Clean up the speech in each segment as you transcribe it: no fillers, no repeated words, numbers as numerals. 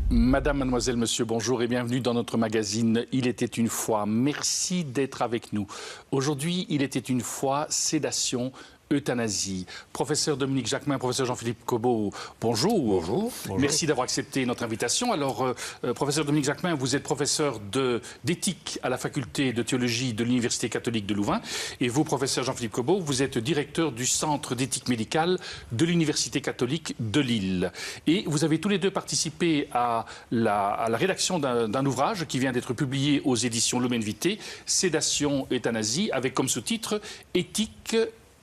Madame, mademoiselle, monsieur, bonjour et bienvenue dans notre magazine Il était une fois. Merci d'être avec nous. Aujourd'hui, il était une fois sédation, euthanasie. Professeur Dominique Jacquemin, professeur Jean-Philippe Cobaud, bonjour. Bonjour. Merci d'avoir accepté notre invitation. Alors, professeur Dominique Jacquemin, vous êtes professeur d'éthique à la faculté de théologie de l'Université catholique de Louvain. Et vous, professeur Jean-Philippe Cobaud, vous êtes directeur du Centre d'éthique médicale de l'Université catholique de Lille. Et vous avez tous les deux participé à la rédaction d'un ouvrage qui vient d'être publié aux éditions Lumen Vitae, Sédation, euthanasie, avec comme sous-titre Éthique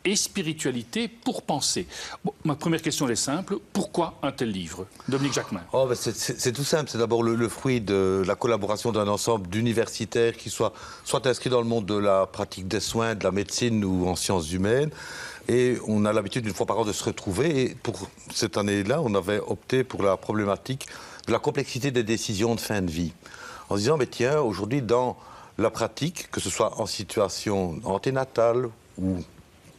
et spiritualité pour penser. Bon, ma première question elle est simple. Pourquoi un tel livre? Dominique Jacquemin. C'est tout simple. C'est d'abord le fruit de la collaboration d'un ensemble d'universitaires qui soit inscrits dans le monde de la pratique des soins, de la médecine ou en sciences humaines. Et on a l'habitude une fois par an de se retrouver. Et pour cette année-là, on avait opté pour la problématique de la complexité des décisions de fin de vie. En se disant, mais tiens, aujourd'hui, dans la pratique, que ce soit en situation anténatale ou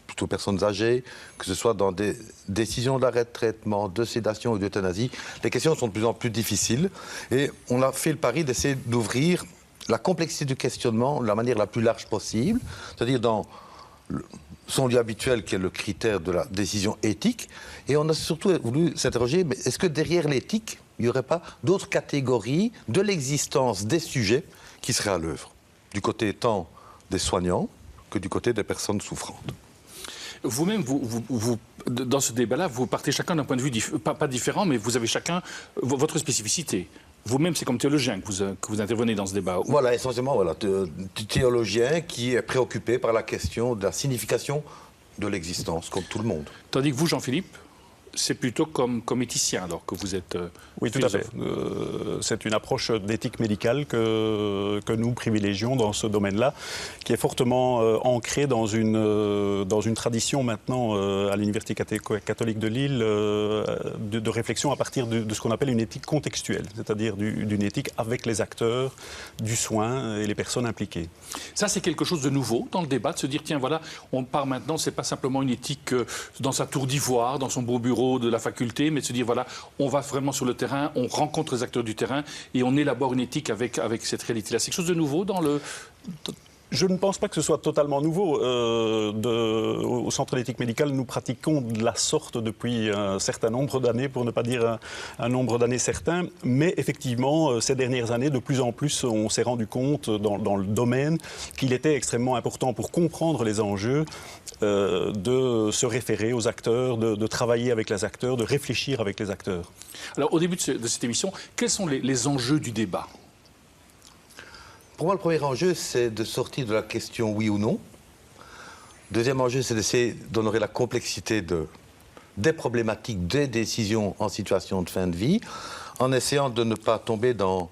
plutôt personnes âgées, que ce soit dans des décisions d'arrêt de traitement, de sédation ou d'euthanasie, les questions sont de plus en plus difficiles. Et on a fait le pari d'essayer d'ouvrir la complexité du questionnement de la manière la plus large possible, c'est-à-dire dans son lieu habituel qui est le critère de la décision éthique. Et on a surtout voulu s'interroger, mais est-ce que derrière l'éthique, il n'y aurait pas d'autres catégories de l'existence des sujets qui seraient à l'œuvre, du côté tant des soignants que du côté des personnes souffrantes. Vous-même, dans ce débat-là, vous partez chacun d'un point de vue pas différent, mais vous avez chacun votre spécificité. Vous-même, c'est comme théologien que vous intervenez dans ce débat. Voilà, essentiellement, voilà, théologien qui est préoccupé par la question de la signification de l'existence, comme tout le monde. Tandis que vous, Jean-Philippe, c'est plutôt comme éthicien, alors que vous êtes oui, tout à fait. C'est une approche d'éthique médicale que nous privilégions dans ce domaine-là, qui est fortement ancrée dans une tradition maintenant à l'Université catholique de Lille de réflexion à partir de ce qu'on appelle une éthique contextuelle, c'est-à-dire d'une éthique avec les acteurs du soin et les personnes impliquées. Ça, c'est quelque chose de nouveau dans le débat, de se dire, tiens, voilà, on part maintenant, c'est pas simplement une éthique dans sa tour d'ivoire, dans son beau bureau de la faculté, mais de se dire, voilà, on va vraiment sur le terrain, on rencontre les acteurs du terrain et on élabore une éthique avec cette réalité-là. C'est quelque chose de nouveau dans le... Je ne pense pas que ce soit totalement nouveau. Au Centre d'éthique médicale, nous pratiquons de la sorte depuis un certain nombre d'années, pour ne pas dire un nombre d'années certain. Mais effectivement, ces dernières années, de plus en plus, on s'est rendu compte dans le domaine qu'il était extrêmement important pour comprendre les enjeux de se référer aux acteurs, de travailler avec les acteurs, de réfléchir avec les acteurs. Alors, au début de cette émission, quels sont les enjeux du débat ? Pour moi, le premier enjeu, c'est de sortir de la question oui ou non. Deuxième enjeu, c'est d'essayer d'honorer la complexité des problématiques, des décisions en situation de fin de vie, en essayant de ne pas tomber dans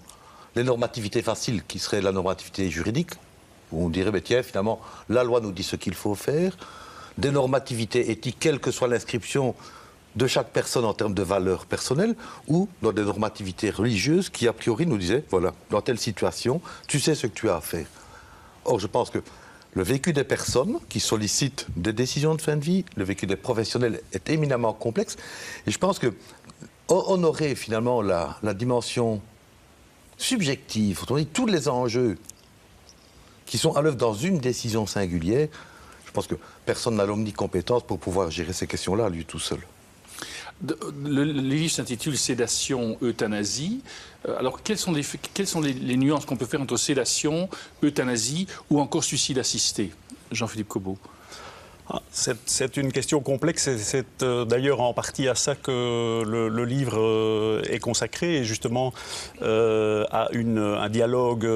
les normativités faciles, qui seraient la normativité juridique, où on dirait, mais tiens, finalement, la loi nous dit ce qu'il faut faire, des normativités éthiques, quelle que soit l'inscription de chaque personne en termes de valeurs personnelles, ou dans des normativités religieuses qui, a priori, nous disaient, voilà, dans telle situation, tu sais ce que tu as à faire. Or, je pense que le vécu des personnes qui sollicitent des décisions de fin de vie, le vécu des professionnels est éminemment complexe, et je pense que honorer finalement la dimension subjective, autrement dit, tous les enjeux qui sont à l'œuvre dans une décision singulière, je pense que personne n'a l'omnicompétence pour pouvoir gérer ces questions-là, lui tout seul. Le livre s'intitule Sédation, euthanasie. Alors, quelles sont les nuances qu'on peut faire entre sédation, euthanasie ou encore suicide assisté? Jean-Philippe Cobaud. C'est une question complexe et c'est d'ailleurs en partie à ça que le livre est consacré, et justement à un dialogue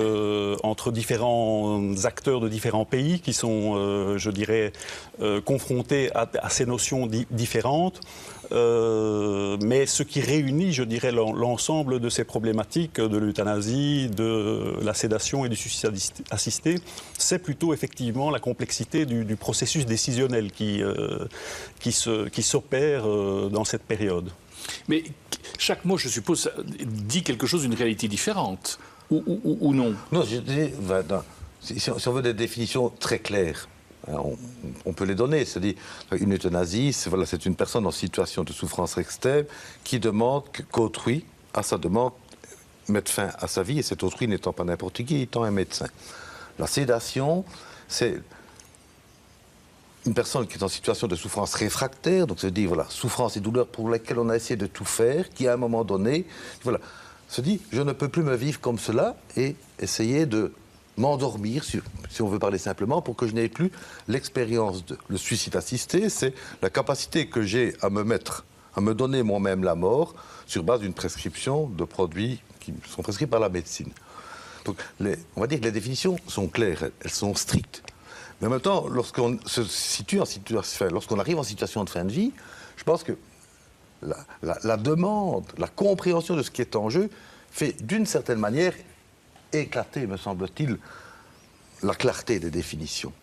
entre différents acteurs de différents pays qui sont, je dirais, confrontés à ces notions différentes. Mais ce qui réunit, je dirais, l'ensemble de ces problématiques de l'euthanasie, de la sédation et du suicide assisté, c'est plutôt effectivement la complexité du processus décisionnel décisionnelle qui s'opère dans cette période. Mais chaque mot, je suppose, dit quelque chose d'une réalité différente, ou non? Non, je dis, si on veut des définitions très claires, on peut les donner. C'est-à-dire, une euthanasie, c'est une personne en situation de souffrance extrême qui demande qu'autrui, à sa demande, mette fin à sa vie, et cet autrui n'étant pas n'importe qui, étant un médecin. La sédation, c'est une personne qui est en situation de souffrance réfractaire, donc se dit, voilà, souffrance et douleur pour lesquelles on a essayé de tout faire, qui à un moment donné, voilà, se dit, je ne peux plus me vivre comme cela, et essayer de m'endormir, si on veut parler simplement, pour que je n'ai plus l'expérience de... Le suicide assisté, c'est la capacité que j'ai à me donner moi-même la mort, sur base d'une prescription de produits qui sont prescrits par la médecine. Donc, on va dire que les définitions sont claires, elles sont strictes. Mais en même temps, lorsqu'on arrive en situation de fin de vie, je pense que la demande, la compréhension de ce qui est en jeu fait d'une certaine manière éclater, me semble-t-il, la clarté des définitions.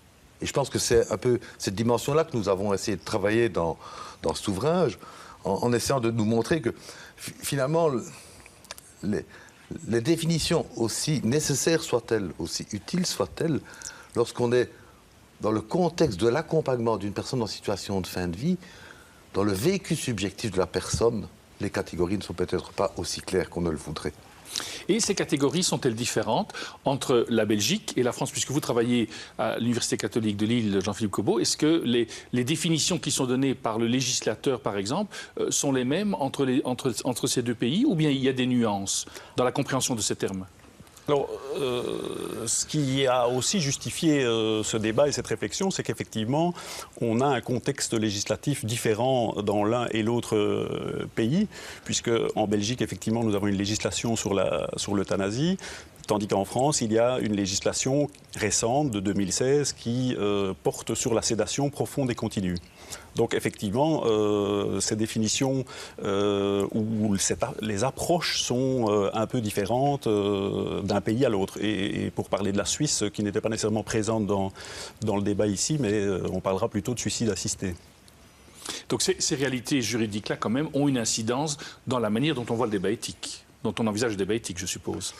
Et je pense que c'est un peu cette dimension-là que nous avons essayé de travailler dans cet ouvrage, en essayant de nous montrer que finalement, les définitions, aussi nécessaires soient-elles, aussi utiles soient-elles, lorsqu'on est dans le contexte de l'accompagnement d'une personne en situation de fin de vie, dans le vécu subjectif de la personne, les catégories ne sont peut-être pas aussi claires qu'on ne le voudrait. Et ces catégories sont-elles différentes entre la Belgique et la France? Puisque vous travaillez à l'Université catholique de Lille, Jean-Philippe Cobot, est-ce que les définitions qui sont données par le législateur, par exemple, sont les mêmes entre ces deux pays, ou bien il y a des nuances dans la compréhension de ces termes? Alors, ce qui a aussi justifié ce débat et cette réflexion, c'est qu'effectivement, on a un contexte législatif différent dans l'un et l'autre pays, puisque en Belgique, effectivement, nous avons une législation sur l'euthanasie, tandis qu'en France, il y a une législation récente de 2016 qui porte sur la sédation profonde et continue. Donc effectivement, ces définitions où les approches sont un peu différentes d'un pays à l'autre. Et pour parler de la Suisse, qui n'était pas nécessairement présente dans le débat ici, mais on parlera plutôt de suicide assisté. Donc ces réalités juridiques-là, quand même, ont une incidence dans la manière dont on voit le débat éthique, dont on envisage le débat éthique, je suppose.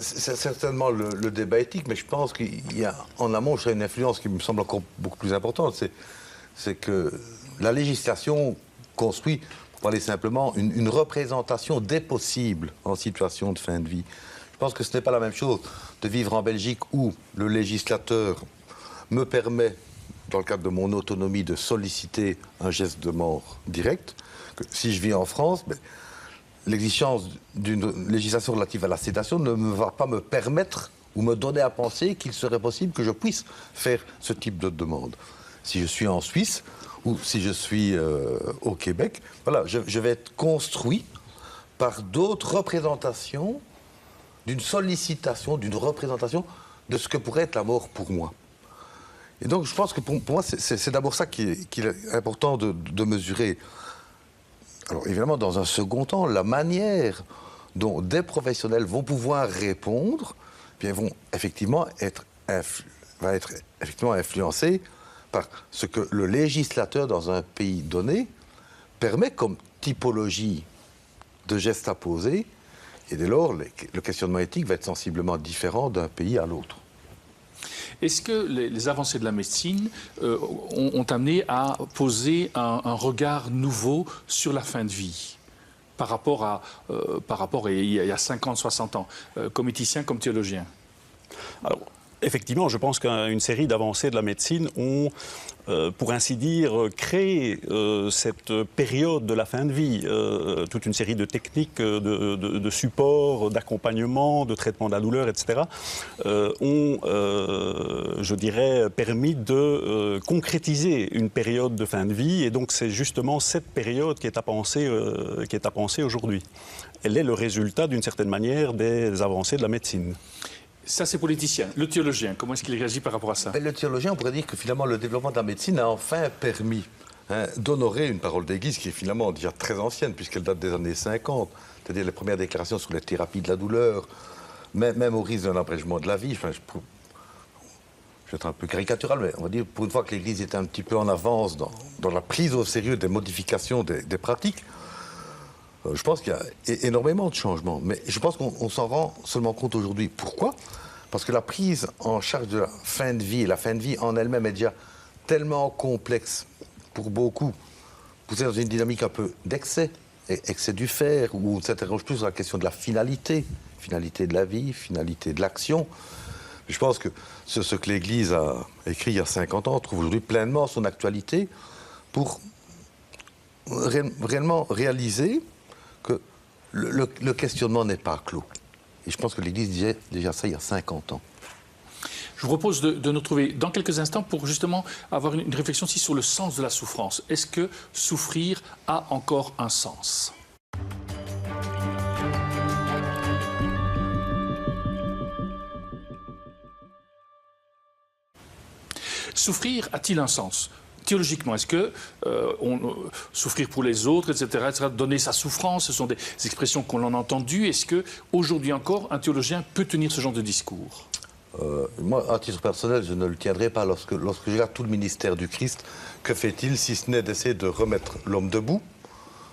C'est certainement le débat éthique, mais je pense qu'il y a en amont une influence qui me semble encore beaucoup plus importante. C'est que la législation construit, pour parler simplement, une représentation des possibles en situation de fin de vie. Je pense que ce n'est pas la même chose de vivre en Belgique où le législateur me permet, dans le cadre de mon autonomie, de solliciter un geste de mort direct, que si je vis en France, l'exigence d'une législation relative à la sédation ne va pas me permettre ou me donner à penser qu'il serait possible que je puisse faire ce type de demande. Si je suis en Suisse ou si je suis au Québec, voilà, je vais être construit par d'autres représentations, d'une sollicitation, d'une représentation de ce que pourrait être la mort pour moi. Et donc je pense que pour moi, c'est d'abord ça qu'il est important de mesurer. Alors évidemment, dans un second temps, la manière dont des professionnels vont pouvoir répondre, bien, vont effectivement être influencés par ce que le législateur dans un pays donné permet comme typologie de gestes à poser, et dès lors, le questionnement éthique va être sensiblement différent d'un pays à l'autre. Est-ce que les avancées de la médecine ont amené à poser un regard nouveau sur la fin de vie par rapport à il y a 50, 60 ans, comme éthicien, comme théologien? Alors, effectivement, je pense qu'une série d'avancées de la médecine ont, pour ainsi dire, créé cette période de la fin de vie. Toute une série de techniques de support, d'accompagnement, de traitement de la douleur, etc. ont, je dirais, permis de concrétiser une période de fin de vie. Et donc, c'est justement cette période qui est à penser aujourd'hui. Elle est le résultat, d'une certaine manière, des avancées de la médecine. Ça, c'est politicien. Le théologien, comment est-ce qu'il réagit par rapport à ça? Le théologien, on pourrait dire que finalement, le développement de la médecine a enfin permis d'honorer une parole d'Église qui est finalement déjà très ancienne, puisqu'elle date des années 50, c'est-à-dire les premières déclarations sur les thérapies de la douleur, même au risque d'un abrégement de la vie. Enfin, je vais être un peu caricatural, mais on va dire pour une fois que l'Église était un petit peu en avance dans la prise au sérieux des modifications des pratiques, je pense qu'il y a énormément de changements. Mais je pense qu'on s'en rend seulement compte aujourd'hui. Pourquoi ? Parce que la prise en charge de la fin de vie, et la fin de vie en elle-même est déjà tellement complexe pour beaucoup, poussée dans une dynamique un peu d'excès, excès du faire, où on s'interroge plus sur la question de la finalité de la vie, finalité de l'action. Je pense que ce que l'Église a écrit il y a 50 ans trouve aujourd'hui pleinement son actualité pour réellement réaliser que le questionnement n'est pas clos. Et je pense que l'Église disait déjà ça il y a 50 ans. Je vous propose de nous retrouver dans quelques instants pour justement avoir une réflexion aussi sur le sens de la souffrance. Est-ce que souffrir a encore un sens ? Souffrir a-t-il un sens ? Théologiquement, est-ce que souffrir pour les autres, etc., donner sa souffrance, ce sont des expressions qu'on en a entendues. Est-ce qu'aujourd'hui encore, un théologien peut tenir ce genre de discours ? Moi, à titre personnel, je ne le tiendrai pas. Lorsque je regarde tout le ministère du Christ, que fait-il si ce n'est d'essayer de remettre l'homme debout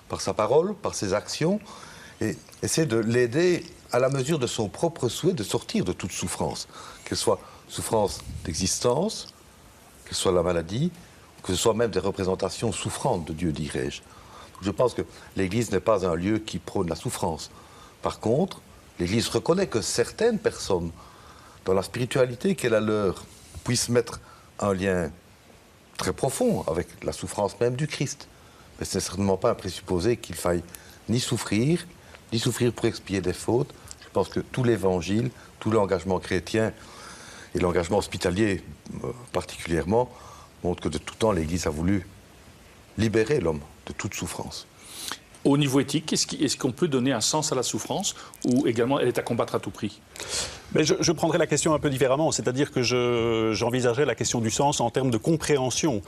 par sa parole, par ses actions, et essayer de l'aider à la mesure de son propre souhait de sortir de toute souffrance, qu'elle soit souffrance d'existence, que ce soit la maladie, que ce soit même des représentations souffrantes de Dieu, dirais-je. Je pense que l'Église n'est pas un lieu qui prône la souffrance. Par contre, l'Église reconnaît que certaines personnes, dans la spiritualité qu'elle a leur, puissent mettre un lien très profond avec la souffrance même du Christ. Mais ce n'est certainement pas un présupposé qu'il faille ni souffrir pour expier des fautes. Je pense que tout l'Évangile, tout l'engagement chrétien et l'engagement hospitalier particulièrement montre que de tout temps l'Église a voulu libérer l'homme de toute souffrance. Au niveau éthique, est-ce qu'on peut donner un sens à la souffrance ou également elle est à combattre à tout prix ? Mais je prendrais la question un peu différemment, c'est-à-dire que j'envisagerais la question du sens en termes de compréhension.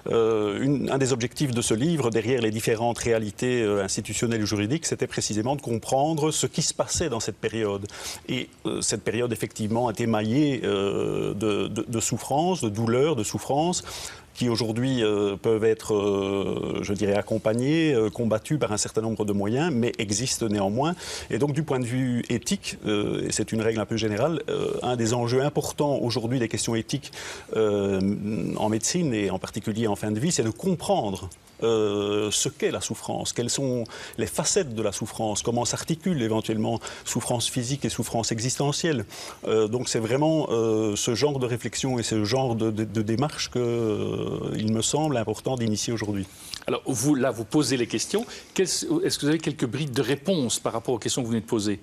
Un des objectifs de ce livre, derrière les différentes réalités institutionnelles et juridiques, c'était précisément de comprendre ce qui se passait dans cette période. Et cette période, effectivement, est émaillée de souffrances, de douleurs, de souffrances, qui aujourd'hui peuvent être, je dirais, accompagnés, combattus par un certain nombre de moyens, mais existent néanmoins. Et donc, du point de vue éthique, et c'est une règle un peu générale, un des enjeux importants aujourd'hui des questions éthiques en médecine, et en particulier en fin de vie, c'est de comprendre ce qu'est la souffrance, quelles sont les facettes de la souffrance, comment s'articulent éventuellement souffrance physique et souffrance existentielle. Donc c'est vraiment ce genre de réflexion et ce genre de démarche qu'il me semble important d'initier aujourd'hui. Alors vous posez les questions. Est-ce que vous avez quelques brides de réponse par rapport aux questions que vous venez de poser ?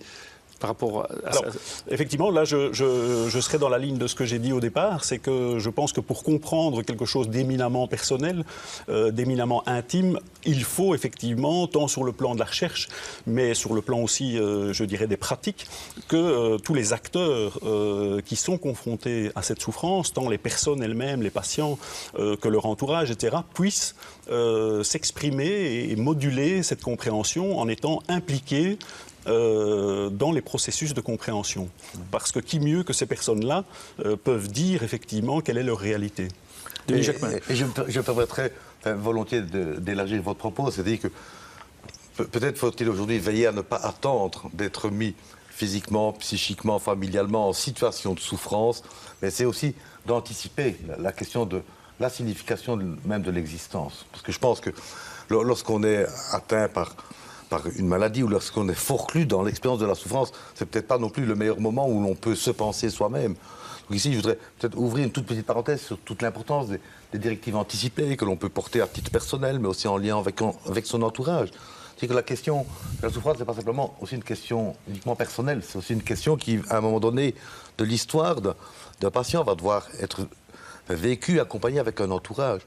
Par rapport à Alors, effectivement, là, je serais dans la ligne de ce que j'ai dit au départ, c'est que je pense que pour comprendre quelque chose d'éminemment personnel, d'éminemment intime, il faut effectivement, tant sur le plan de la recherche, mais sur le plan aussi, je dirais, des pratiques, que tous les acteurs qui sont confrontés à cette souffrance, tant les personnes elles-mêmes, les patients, que leur entourage, etc., puissent s'exprimer et moduler cette compréhension en étant impliqués dans les processus de compréhension. Parce que qui mieux que ces personnes-là peuvent dire effectivement quelle est leur réalité. Et je me permettrais volontiers d'élargir votre propos, c'est-à-dire que peut-être faut-il aujourd'hui veiller à ne pas attendre d'être mis physiquement, psychiquement, familialement en situation de souffrance, mais c'est aussi d'anticiper la question de la signification même de l'existence. Parce que je pense que lorsqu'on est atteint par une maladie ou lorsqu'on est forclus dans l'expérience de la souffrance, c'est peut-être pas non plus le meilleur moment où l'on peut se penser soi-même. Donc ici, je voudrais peut-être ouvrir une toute petite parenthèse sur toute l'importance des directives anticipées que l'on peut porter à titre personnel, mais aussi en lien avec son entourage. C'est que la question de la souffrance, c'est pas simplement aussi une question uniquement personnelle, c'est aussi une question qui, à un moment donné de l'histoire d'un patient, va devoir être vécue, accompagnée avec un entourage.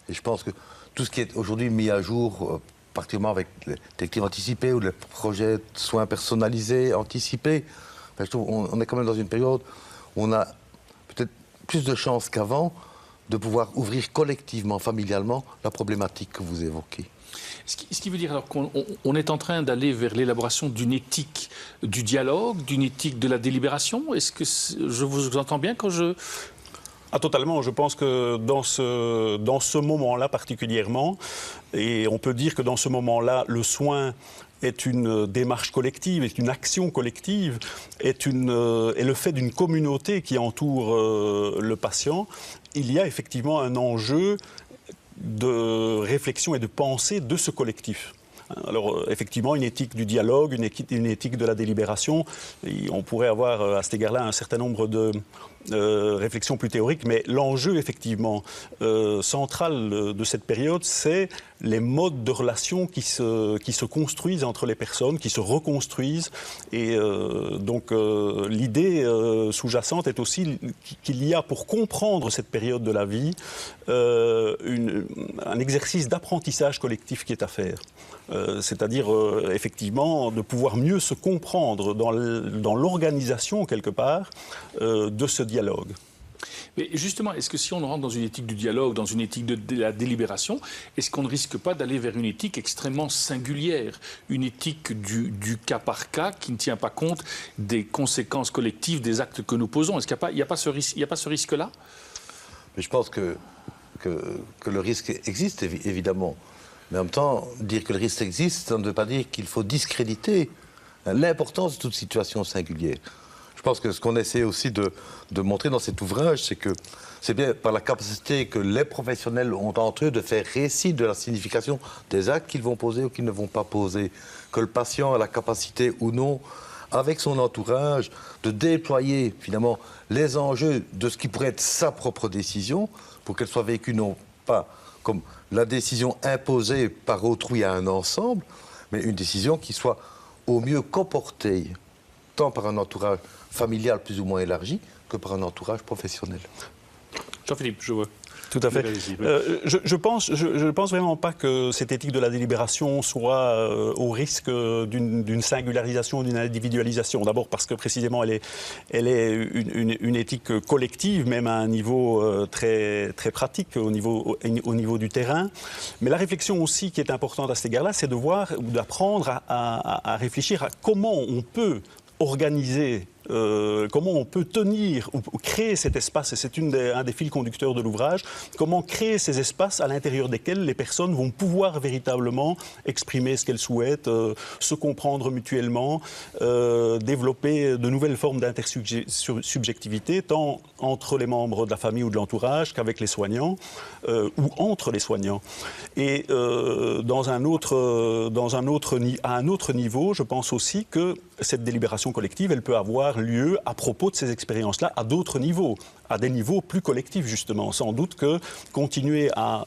Et je pense que tout ce qui est aujourd'hui mis à jour, particulièrement avec les directives anticipées ou les projets de soins personnalisés, anticipés, je trouve on est quand même dans une période où on a peut-être plus de chances qu'avant de pouvoir ouvrir collectivement, familialement, la problématique que vous évoquez. Ce qui veut dire alors qu'on est en train d'aller vers l'élaboration d'une éthique du dialogue, d'une éthique de la délibération. Est-ce que je vous entends bien quand je... Ah, totalement. Je pense que dans ce moment-là particulièrement, et on peut dire que dans ce moment-là, le soin est une démarche collective, est une action collective, est le fait d'une communauté qui entoure le patient, il y a effectivement un enjeu de réflexion et de pensée de ce collectif. Alors, effectivement, une éthique du dialogue, une éthique de la délibération. Et on pourrait avoir à cet égard-là un certain nombre de réflexions plus théoriques, mais l'enjeu, effectivement, central de cette période, c'est les modes de relations qui se construisent entre les personnes, qui se reconstruisent. Et donc, l'idée sous-jacente est aussi qu'il y a, pour comprendre cette période de la vie, un exercice d'apprentissage collectif qui est à faire. C'est-à-dire, effectivement, de pouvoir mieux se comprendre dans l'organisation, quelque part, de ce dialogue. Mais justement, est-ce que si on rentre dans une éthique du dialogue, dans une éthique de la délibération, est-ce qu'on ne risque pas d'aller vers une éthique extrêmement singulière, une éthique du cas par cas qui ne tient pas compte des conséquences collectives des actes que nous posons? Est-ce qu'il n'y a pas ce risque-là? Mais je pense que le risque existe, évidemment. Mais en même temps, dire que le risque existe, ça ne veut pas dire qu'il faut discréditer l'importance de toute situation singulière. Je pense que ce qu'on essaie aussi de montrer dans cet ouvrage, c'est que c'est bien par la capacité que les professionnels ont entre eux de faire récit de la signification des actes qu'ils vont poser ou qu'ils ne vont pas poser, que le patient a la capacité ou non, avec son entourage, de déployer finalement les enjeux de ce qui pourrait être sa propre décision pour qu'elle soit vécue non pas comme la décision imposée par autrui à un ensemble, mais une décision qui soit au mieux comportée tant par un entourage familial plus ou moins élargi que par un entourage professionnel. Jean-Philippe, je vois. Tout à fait. Je pense vraiment pas que cette éthique de la délibération soit au risque d'une singularisation, d'une individualisation. D'abord parce que précisément elle est une éthique collective, même à un niveau très, très pratique, au niveau du terrain. Mais la réflexion aussi qui est importante à cet égard-là, c'est de voir ou d'apprendre à réfléchir à comment on peut organiser, comment on peut tenir ou créer cet espace, et c'est un des fils conducteurs de l'ouvrage, comment créer ces espaces à l'intérieur desquels les personnes vont pouvoir véritablement exprimer ce qu'elles souhaitent, se comprendre mutuellement, développer de nouvelles formes d'intersubjectivité, tant entre les membres de la famille ou de l'entourage qu'avec les soignants, ou entre les soignants. Et à un autre niveau, je pense aussi que cette délibération collective, elle peut avoir lieu à propos de ces expériences-là à d'autres niveaux, à des niveaux plus collectifs justement. Sans doute que continuer à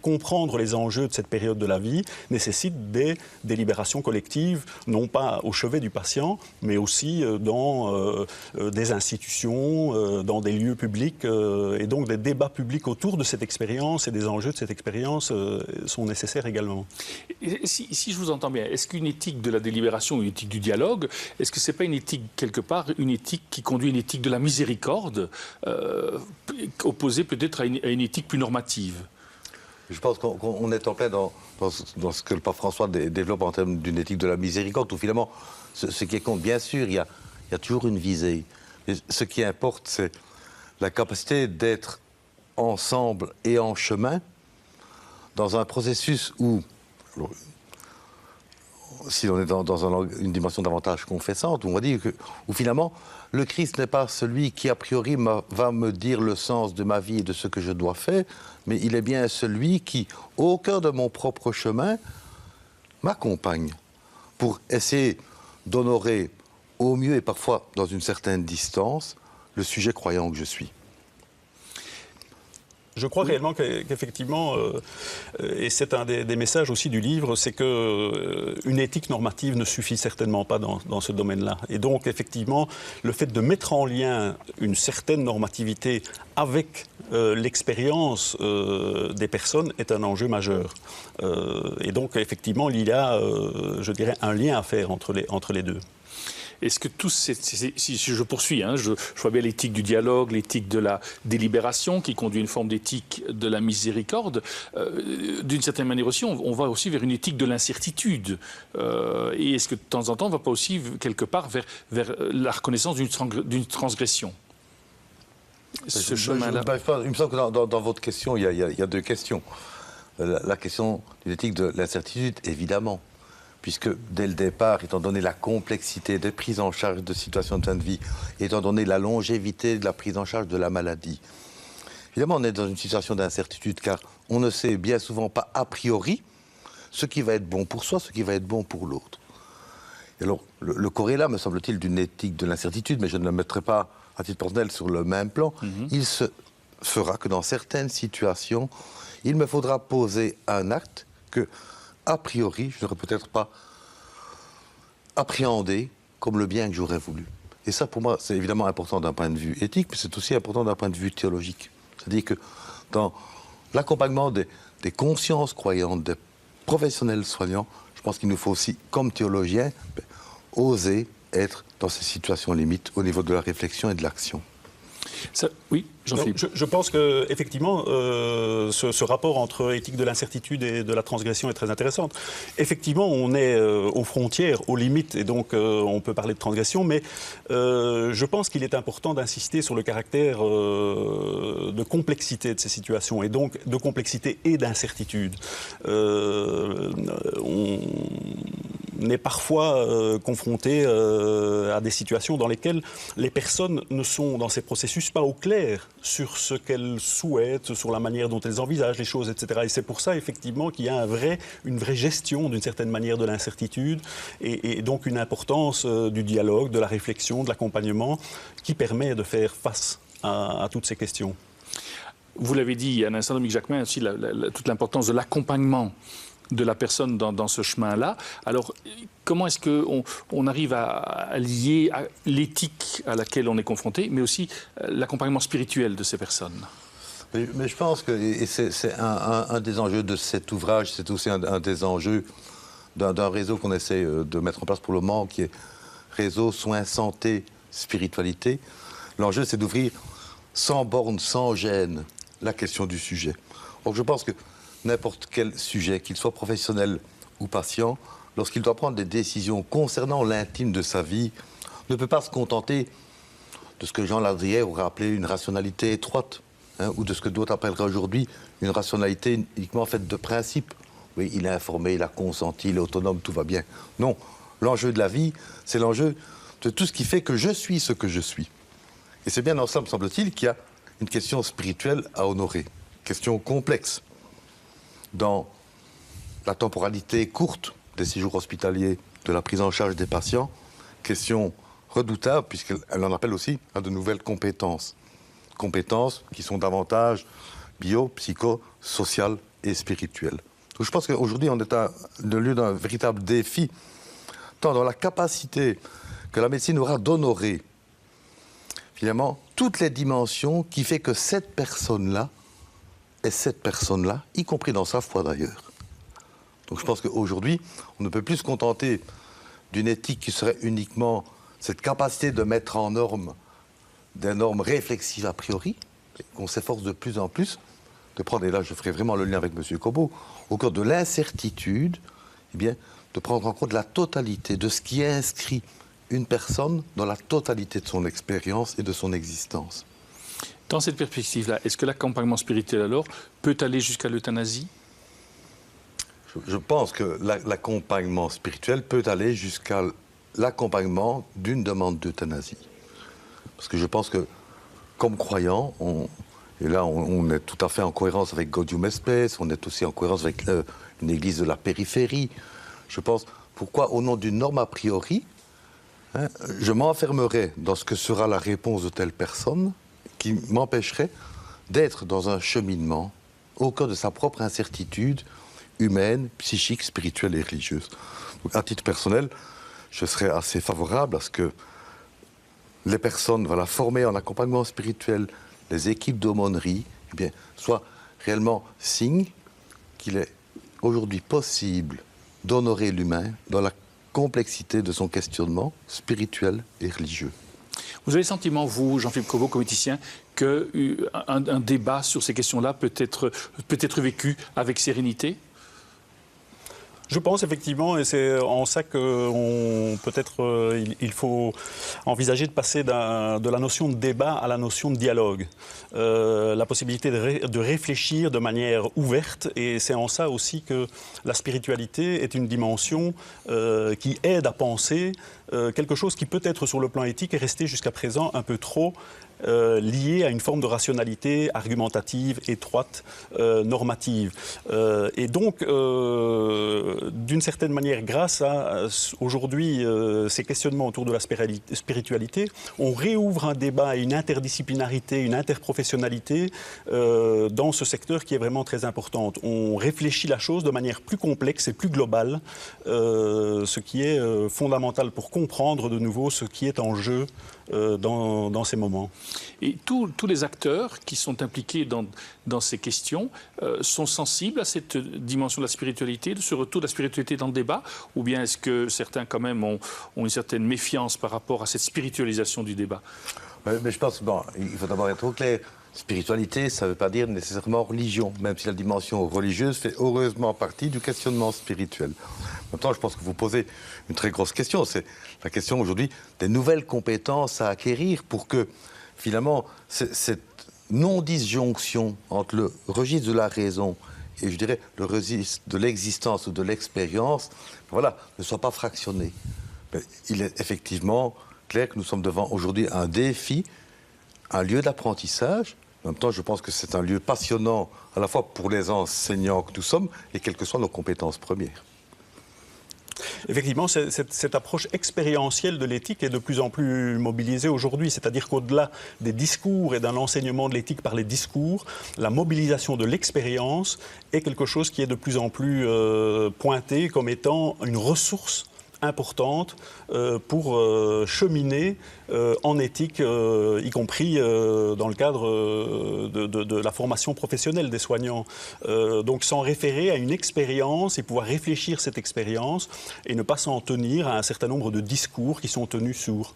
comprendre les enjeux de cette période de la vie nécessite des délibérations collectives, non pas au chevet du patient, mais aussi dans des institutions, dans des lieux publics, et donc des débats publics autour de cette expérience et des enjeux de cette expérience sont nécessaires également. Et si je vous entends bien, est-ce qu'une éthique de la délibération ou une éthique du dialogue, est-ce que ce n'est pas une éthique, quelque part, une éthique qui conduit à une éthique de la miséricorde, opposée peut-être à une éthique plus normative? Je pense qu'on est en plein dans ce que le pape François développe en termes d'une éthique de la miséricorde, où finalement, ce qui compte, bien sûr, il y a toujours une visée. Et ce qui importe, c'est la capacité d'être ensemble et en chemin dans un processus où, si on est dans une dimension davantage confessante, on va dire où finalement, le Christ n'est pas celui qui, a priori, va me dire le sens de ma vie et de ce que je dois faire, mais il est bien celui qui, au cœur de mon propre chemin, m'accompagne pour essayer d'honorer au mieux et parfois dans une certaine distance le sujet croyant que je suis. Je crois réellement qu'effectivement, et c'est un des messages aussi du livre, c'est qu'une éthique normative ne suffit certainement pas dans ce domaine-là. Et donc, effectivement, le fait de mettre en lien une certaine normativité avec l'expérience des personnes est un enjeu majeur. Et donc, effectivement, il y a, je dirais, un lien à faire entre les deux. Est-ce que si je poursuis, je vois bien l'éthique du dialogue, l'éthique de la délibération qui conduit à une forme d'éthique de la miséricorde, d'une certaine manière aussi, on va aussi vers une éthique de l'incertitude. Et est-ce que de temps en temps, on ne va pas aussi quelque part vers la reconnaissance d'une transgression? ce chemin-là? Il me semble que dans votre question, il y a deux questions. La question d'une éthique de l'incertitude, évidemment, puisque dès le départ, étant donné la complexité des prises en charge de situations de fin de vie, étant donné la longévité de la prise en charge de la maladie, évidemment, on est dans une situation d'incertitude, car on ne sait bien souvent pas a priori ce qui va être bon pour soi, ce qui va être bon pour l'autre. Et alors, le corrélat, me semble-t-il, d'une éthique de l'incertitude, mais je ne le mettrai pas à titre personnel sur le même plan, il se fera que dans certaines situations, il me faudra poser un acte que, a priori, je n'aurais peut-être pas appréhendé comme le bien que j'aurais voulu. Et ça, pour moi, c'est évidemment important d'un point de vue éthique, mais c'est aussi important d'un point de vue théologique. C'est-à-dire que dans l'accompagnement des consciences croyantes, des professionnels soignants, je pense qu'il nous faut aussi, comme théologiens, oser être dans ces situations limites au niveau de la réflexion et de l'action. Oui, Jean-Philippe. Je pense qu'effectivement, ce rapport entre éthique de l'incertitude et de la transgression est très intéressant. Effectivement, on est aux frontières, aux limites, et donc on peut parler de transgression, mais je pense qu'il est important d'insister sur le caractère de complexité de ces situations, et donc de complexité et d'incertitude. On est parfois confronté à des situations dans lesquelles les personnes ne sont, dans ces processus, pas au clair sur ce qu'elles souhaitent, sur la manière dont elles envisagent les choses, etc. Et c'est pour ça, effectivement, qu'il y a une vraie gestion, d'une certaine manière, de l'incertitude, et donc une importance du dialogue, de la réflexion, de l'accompagnement, qui permet de faire face à toutes ces questions. Vous l'avez dit à l'instant, Dominique Jacquemin, aussi toute l'importance de l'accompagnement de la personne dans ce chemin-là. Alors, comment est-ce qu'on arrive à lier l'éthique à laquelle on est confronté, mais aussi l'accompagnement spirituel de ces personnes? Mais je pense que c'est un des enjeux de cet ouvrage, c'est aussi un des enjeux d'un réseau qu'on essaie de mettre en place pour le moment, qui est réseau soins, santé, spiritualité. L'enjeu, c'est d'ouvrir sans borne, sans gêne, la question du sujet. Donc je pense que n'importe quel sujet, qu'il soit professionnel ou patient, lorsqu'il doit prendre des décisions concernant l'intime de sa vie, ne peut pas se contenter de ce que Jean Ladrière aurait appelé une rationalité étroite, ou de ce que d'autres appelleraient aujourd'hui une rationalité uniquement faite de principes. Oui, il est informé, il a consenti, il est autonome, tout va bien. Non, l'enjeu de la vie, c'est l'enjeu de tout ce qui fait que je suis ce que je suis. Et c'est bien dans ça, me semble-t-il, qu'il y a une question spirituelle à honorer, question complexe. Dans la temporalité courte des séjours hospitaliers, de la prise en charge des patients, question redoutable, puisqu'elle en appelle aussi à de nouvelles compétences. Compétences qui sont davantage bio, psycho, sociales et spirituelles. Donc je pense qu'aujourd'hui, on est à le lieu d'un véritable défi, tant dans la capacité que la médecine aura d'honorer, finalement, toutes les dimensions qui fait que cette personne-là, et cette personne-là, y compris dans sa foi d'ailleurs. Donc je pense qu'aujourd'hui, on ne peut plus se contenter d'une éthique qui serait uniquement cette capacité de mettre en norme des normes réflexives a priori, qu'on s'efforce de plus en plus de prendre, et là je ferai vraiment le lien avec M. Cobot, au cœur de l'incertitude, eh bien, de prendre en compte la totalité de ce qui inscrit une personne dans la totalité de son expérience et de son existence. Dans cette perspective-là, est-ce que l'accompagnement spirituel, alors, peut aller jusqu'à l'euthanasie? Je pense que l'accompagnement spirituel peut aller jusqu'à l'accompagnement d'une demande d'euthanasie. Parce que je pense que, comme croyants, et là on est tout à fait en cohérence avec Gaudium et Spes, on est aussi en cohérence avec une église de la périphérie. Je pense, pourquoi au nom d'une norme a priori, je m'enfermerai dans ce que sera la réponse de telle personne qui m'empêcherait d'être dans un cheminement au cœur de sa propre incertitude humaine, psychique, spirituelle et religieuse. Donc, à titre personnel, je serais assez favorable à ce que les personnes formées en accompagnement spirituel, les équipes d'aumônerie, eh bien, soient réellement signe qu'il est aujourd'hui possible d'honorer l'humain dans la complexité de son questionnement spirituel et religieux. Vous avez le sentiment, vous, Jean-Philippe Cobot, comme éthicien, qu'un débat sur ces questions-là peut être vécu avec sérénité? Je pense effectivement, et c'est en ça que peut-être il faut envisager de passer de la notion de débat à la notion de dialogue. La possibilité de réfléchir de manière ouverte, et c'est en ça aussi que la spiritualité est une dimension qui aide à penser quelque chose qui peut-être sur le plan éthique est resté jusqu'à présent un peu trop lié à une forme de rationalité argumentative, étroite, normative. Et donc, d'une certaine manière, grâce à aujourd'hui ces questionnements autour de la spiritualité, on réouvre un débat et une interdisciplinarité, une interprofessionnalité dans ce secteur qui est vraiment très importante. On réfléchit la chose de manière plus complexe et plus globale, ce qui est fondamental pour comprendre de nouveau ce qui est en jeu dans ces moments. Et tous les acteurs qui sont impliqués dans ces questions sont sensibles à cette dimension de la spiritualité, de ce retour de la spiritualité dans le débat, ou bien est-ce que certains quand même ont une certaine méfiance par rapport à cette spiritualisation du débat? Mais je pense qu'il faut d'abord être au clair. Spiritualité, ça ne veut pas dire nécessairement religion, même si la dimension religieuse fait heureusement partie du questionnement spirituel. Maintenant, je pense que vous posez une très grosse question. C'est la question aujourd'hui des nouvelles compétences à acquérir pour que, finalement, cette non-disjonction entre le registre de la raison et, je dirais, le registre de l'existence ou de l'expérience, voilà, ne soit pas fractionné. Mais il est effectivement clair que nous sommes devant aujourd'hui un défi, un lieu d'apprentissage. En même temps, je pense que c'est un lieu passionnant, à la fois pour les enseignants que nous sommes et quelles que soient nos compétences premières. Effectivement, cette approche expérientielle de l'éthique est de plus en plus mobilisée aujourd'hui, c'est-à-dire qu'au-delà des discours et d'un enseignement de l'éthique par les discours, la mobilisation de l'expérience est quelque chose qui est de plus en plus pointé comme étant une ressource importante pour cheminer en éthique, y compris dans le cadre de la formation professionnelle des soignants. Donc s'en référer à une expérience et pouvoir réfléchir cette expérience et ne pas s'en tenir à un certain nombre de discours qui sont tenus sourds.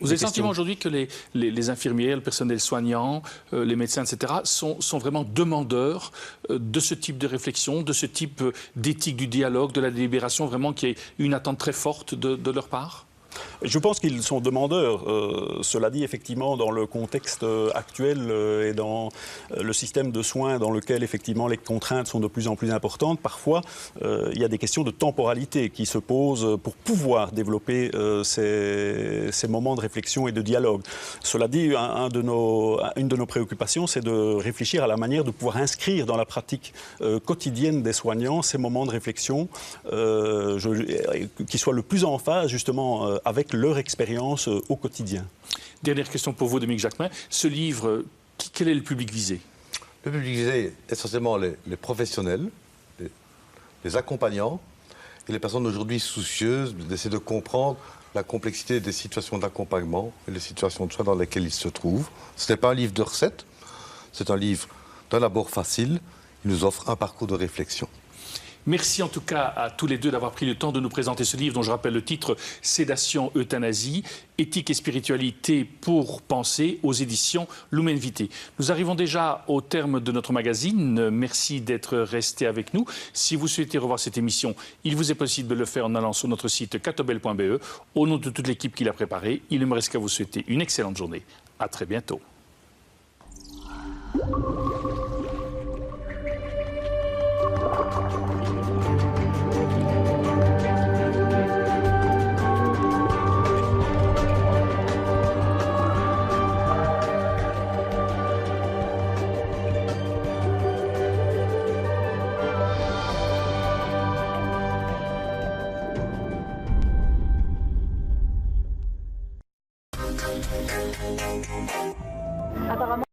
Vous avez le sentiment aujourd'hui que les infirmières, le personnel soignant, les médecins, etc., sont vraiment demandeurs de ce type de réflexion, de ce type d'éthique du dialogue, de la délibération, vraiment qu'il y ait une attente très forte de leur part? Je pense qu'ils sont demandeurs. Cela dit, effectivement, dans le contexte actuel et dans le système de soins dans lequel, effectivement, les contraintes sont de plus en plus importantes, parfois, il y a des questions de temporalité qui se posent pour pouvoir développer ces moments de réflexion et de dialogue. Cela dit, une de nos préoccupations, c'est de réfléchir à la manière de pouvoir inscrire dans la pratique quotidienne des soignants ces moments de réflexion qui soient le plus en phase, justement, avec leur expérience au quotidien. Dernière question pour vous, Dominique Jacquemin. Ce livre, quel est le public visé? Le public visé, essentiellement les professionnels, les accompagnants et les personnes aujourd'hui soucieuses d'essayer de comprendre la complexité des situations d'accompagnement et les situations de soins dans lesquelles ils se trouvent. Ce n'est pas un livre de recettes, c'est un livre d'un abord facile. Il nous offre un parcours de réflexion. Merci en tout cas à tous les deux d'avoir pris le temps de nous présenter ce livre dont je rappelle le titre « Sédation, euthanasie, éthique et spiritualité pour penser » aux éditions Lumen Vitae. Nous arrivons déjà au terme de notre magazine. Merci d'être resté avec nous. Si vous souhaitez revoir cette émission, il vous est possible de le faire en allant sur notre site catobel.be. Au nom de toute l'équipe qui l'a préparé, il ne me reste qu'à vous souhaiter une excellente journée. À très bientôt.